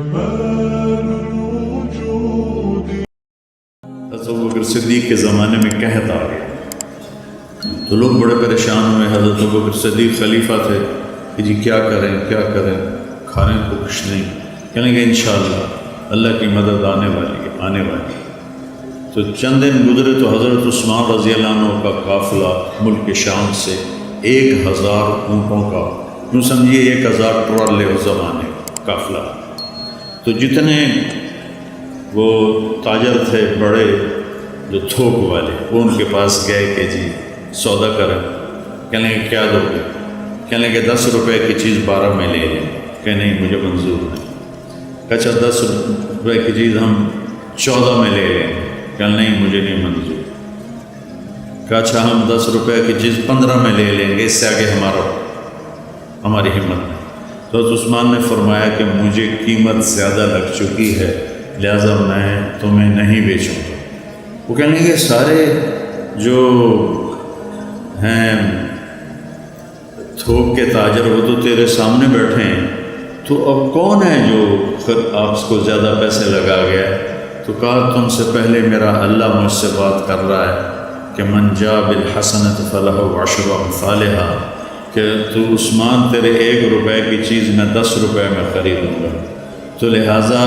حضرت ابوبکر صدیق کے زمانے میں قحط آ گیا تو لوگ بڑے پریشان ہوئے. حضرت ابوبکر صدیق خلیفہ تھے کہ جی کیا کریں کیا کریں، کھانے کو کچھ نہیں. کہنے کہ انشاءاللہ اللہ کی مدد آنے والی ہے آنے والی ہے. تو چند دن گزرے تو حضرت عثمان رضی اللہ عنہ کا قافلہ ملک شام سے 1000 اونٹوں کا، یوں سمجھیے 1000 ٹرالے اس زمانے قافلہ. تو جتنے وہ تاجر تھے بڑے جو تھوک والے، وہ ان کے پاس گئے کہ جی سودا کریں. کہنے کہ کیا دو گے؟ کہنے کہ 10 روپے کی چیز 12 میں لے لیں. کہ نہیں مجھے منظور نہیں. اچھا 10 روپے کی چیز ہم 14 میں لے لیں. کہ نہیں مجھے نہیں منظور. کہ اچھا ہم 10 روپے کی چیز 15 میں لے لیں گے، اس سے آگے ہماری ہمت نہیں. تو حضرت عثمان نے فرمایا کہ مجھے قیمت زیادہ لگ چکی ہے لہذا میں تمہیں نہیں بیچوں گا. وہ کہنے کہ سارے جو ہیں تھوک کے تاجر وہ تو تیرے سامنے بیٹھے ہیں، تو اب کون ہے جو آپ کو زیادہ پیسے لگا گیا؟ تو کہا تم سے پہلے میرا اللہ مجھ سے بات کر رہا ہے کہ من جاء بالحسنۃ فلہ عشر امثالھا، کہ تو عثمان تیرے 1 روپے کی چیز میں 10 روپے میں خریدوں گا. تو لہٰذا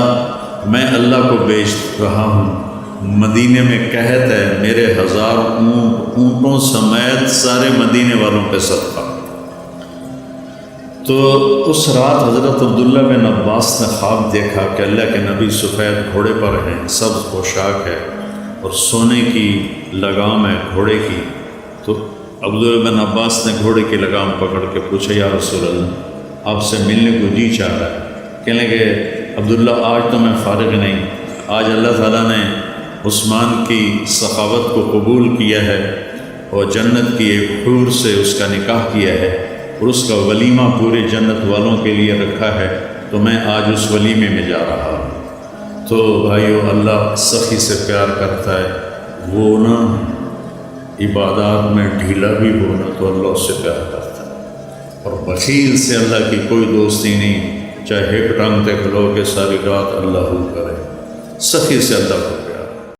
میں اللہ کو بیچ رہا ہوں. مدینے میں قحط ہے، میرے 1000 اونٹوں سمیت سارے مدینے والوں پہ صدقہ. تو اس رات حضرت عبداللہ بن عباس نے خواب دیکھا کہ اللہ کے نبی سفید گھوڑے پر ہیں، سبز پوشاک ہے اور سونے کی لگام ہے گھوڑے کی. تو عبداللہ بن عباس نے گھوڑے کی لگام پکڑ کے پوچھا یا رسول اللہ آپ سے ملنے کو جی چاہ رہا ہے. کہنے کہ عبداللہ آج تو میں فارغ نہیں، آج اللہ تعالیٰ نے عثمان کی سخاوت کو قبول کیا ہے اور جنت کی ایک حور سے اس کا نکاح کیا ہے اور اس کا ولیمہ پورے جنت والوں کے لیے رکھا ہے، تو میں آج اس ولیمے میں جا رہا ہوں. تو بھائیو اللہ سخی سے پیار کرتا ہے. وہ نا عبادات میں ڈھیلا بھی ہونا تو اللہ اس سے پیار کرتا ہے. اور بخیل سے اللہ کی کوئی دوستی نہیں، چاہے ایک ٹانگ تک لو کہ ساری رات اللہ ہو کرے. سخی سے اللہ کو